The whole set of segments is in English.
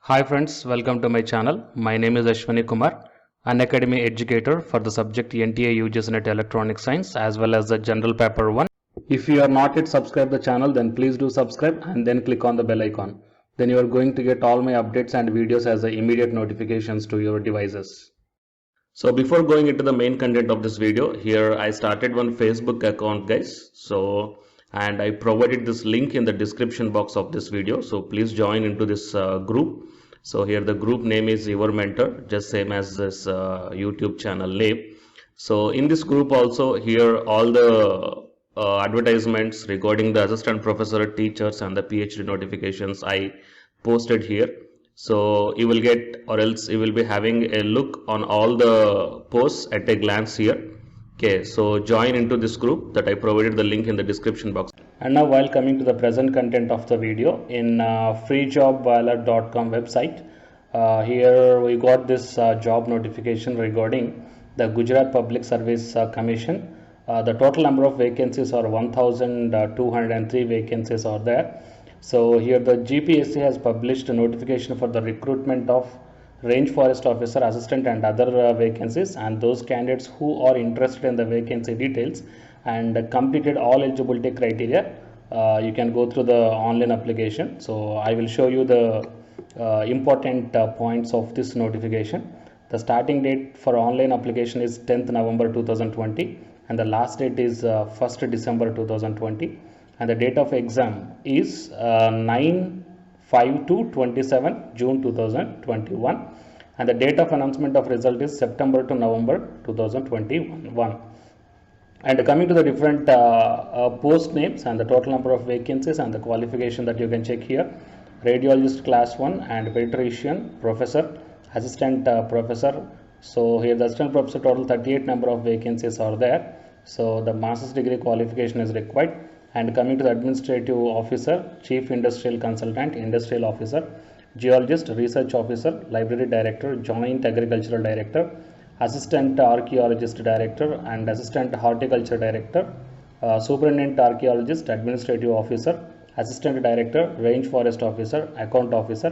Hi friends, welcome to my channel. My name is Ashwani Kumar, an academy educator for the subject NTA UGC NET Electronic Science as well as the General Paper 1. If you are not yet subscribed the channel, then please do subscribe and then click on the bell icon. Then you are going to get all my updates and videos as the immediate notifications to your devices. So before going into the main content of this video, here I started one Facebook account guys. And I provided this link in the description box of this video. So please join into this group. So here the group name is Your Mentor, just same as this YouTube channel name. So in this group also here all the advertisements regarding the assistant professor, teachers and the PhD notifications I posted here. So you will get, or else you will be having a look on all the posts at a glance here. Okay, so join into this group that I provided the link in the description box. And now while coming to the present content of the video, in freejobwala.com website, here we got this job notification regarding the Gujarat Public Service Commission. The total number of vacancies are 1,203 vacancies are there. So here the GPSC has published a notification for the recruitment of range forest officer, assistant and other vacancies, and those candidates who are interested in the vacancy details and completed all eligibility criteria, you can go through the online application. So I will show you the important points of this notification. The starting date for online application is 10th November 2020 and the last date is 1st December 2020. And the date of exam is 9/5 to 27 June 2021 and the date of announcement of result is September to November 2021. And coming to the different post names and the total number of vacancies and the qualification that you can check here: radiologist class 1 and pediatrician, professor, assistant professor. So here the assistant professor total 38 number of vacancies are there. So the master's degree qualification is required. And coming to the administrative officer, chief industrial consultant, industrial officer, geologist, research officer, library director, joint agricultural director, assistant archaeologist director and assistant horticulture director, superintendent archaeologist, administrative officer, assistant director, range forest officer, account officer,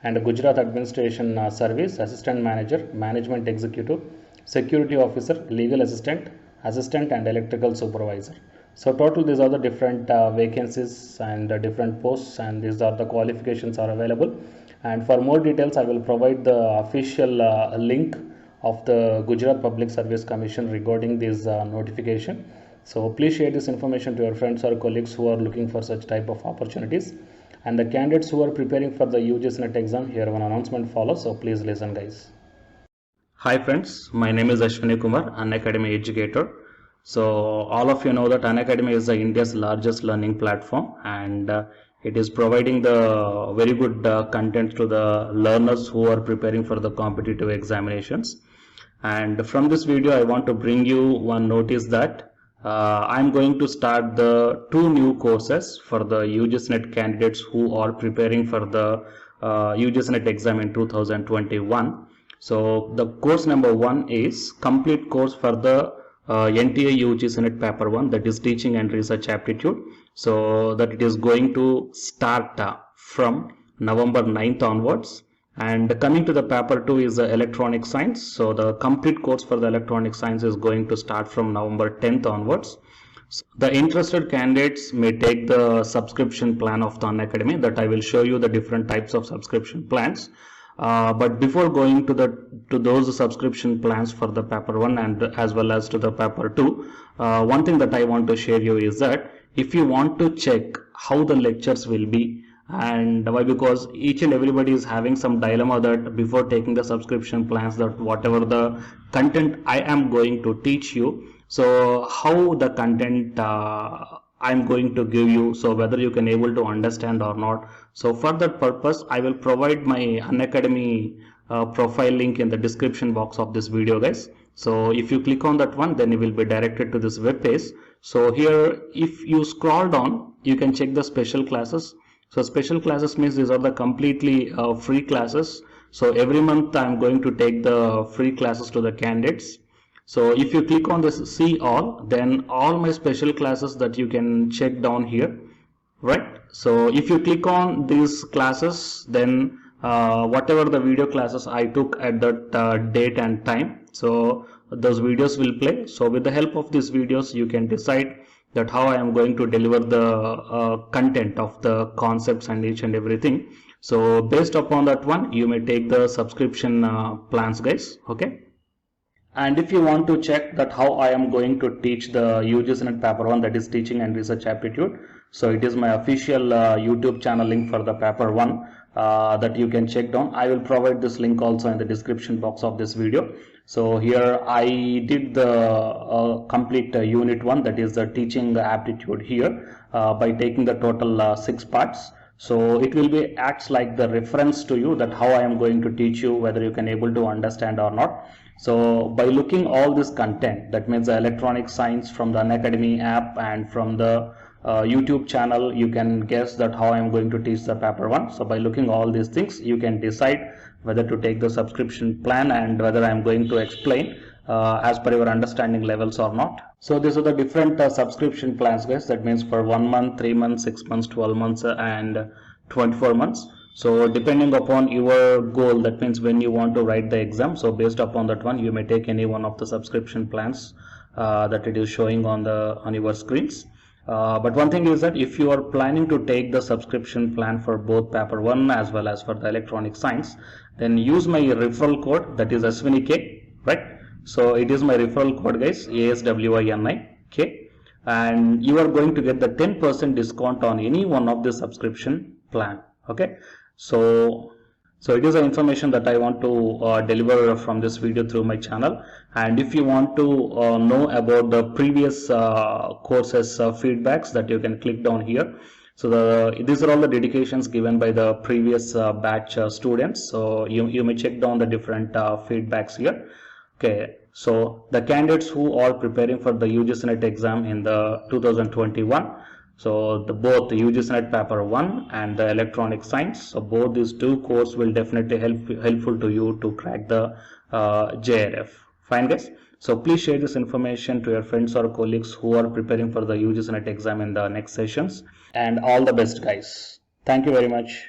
and Gujarat administration service, assistant manager, management executive, security officer, legal assistant, assistant and electrical supervisor. So total these are the different vacancies and different posts, and these are the qualifications are available. And for more details I will provide the official link of the Gujarat Public Service Commission regarding this notification. So please share this information to your friends or colleagues who are looking for such type of opportunities. And the candidates who are preparing for the UGC NET exam, here one announcement follows, so please listen guys. Hi friends, my name is Ashwani Kumar, an academy educator. So all of you know that Unacademy is India's largest learning platform, and it is providing the very good content to the learners who are preparing for the competitive examinations. And from this video I want to bring you one notice that I'm going to start the 2 new courses for the UGC NET candidates who are preparing for the UGC NET exam in 2021. So the course number 1 is complete course for the NTA UGC NET paper 1, that is teaching and research aptitude. So that it is going to start from November 9th onwards. And coming to the paper 2 is the electronic science. So the complete course for the electronic science is going to start from November 10th onwards. So the interested candidates may take the subscription plan of the Unacademy, that I will show you the different types of subscription plans. But before going to those subscription plans for the paper 1 and as well as to the paper 2, one thing that I want to share you is that if you want to check how the lectures will be, and why, because each and everybody is having some dilemma that before taking the subscription plans, that whatever the content I am going to teach you, so how the content I'm going to give you, so whether you can able to understand or not. So for that purpose I will provide my Unacademy profile link in the description box of this video guys. So if you click on that one, then you will be directed to this web page. So here if you scroll down, you can check the special classes. So special classes means these are the completely free classes. So every month I am going to take the free classes to the candidates. So if you click on this see all, then all my special classes that you can check down here, right? So if you click on these classes, then whatever the video classes I took at that date and time. So those videos will play. So with the help of these videos, you can decide that how I am going to deliver the content of the concepts and each and everything. So based upon that one, you may take the subscription plans, guys. Okay. And if you want to check that how I am going to teach the UGC paper 1, that is teaching and research aptitude, so it is my official YouTube channel link for the paper 1 that you can check down. I will provide this link also in the description box of this video. So here I did the complete unit 1, that is the teaching aptitude here by taking the total 6 parts. So it will be acts like the reference to you that how I am going to teach you, whether you can able to understand or not. So by looking all this content, that means the electronic science from the Unacademy app and from the YouTube channel, you can guess that how I am going to teach the paper 1. So by looking all these things, you can decide whether to take the subscription plan and whether I am going to explain as per your understanding levels or not. So these are the different subscription plans, guys. That means for 1 month, 3 months, 6 months, 12 months and 24 months. So depending upon your goal, that means when you want to write the exam, so based upon that one, you may take any one of the subscription plans that it is showing on your screens. But one thing is that if you are planning to take the subscription plan for both paper 1 as well as for the electronic science, then use my referral code, that is ASWINIK, right? So it is my referral code, guys, ASWINIK, and you are going to get the 10% discount on any one of the subscription plan. Okay, so it is the information that I want to deliver from this video through my channel. And if you want to know about the previous courses feedbacks, that you can click down here. So these are all the dedications given by the previous batch students. So you may check down the different feedbacks here. Okay, so the candidates who are preparing for the UGC NET exam in the 2021, so both the UGC NET paper 1 and the electronic science, so both these two courses will definitely helpful to you to crack the JRF. Fine, guys. So please share this information to your friends or colleagues who are preparing for the UGC NET exam in the next sessions. And all the best, guys. Thank you very much.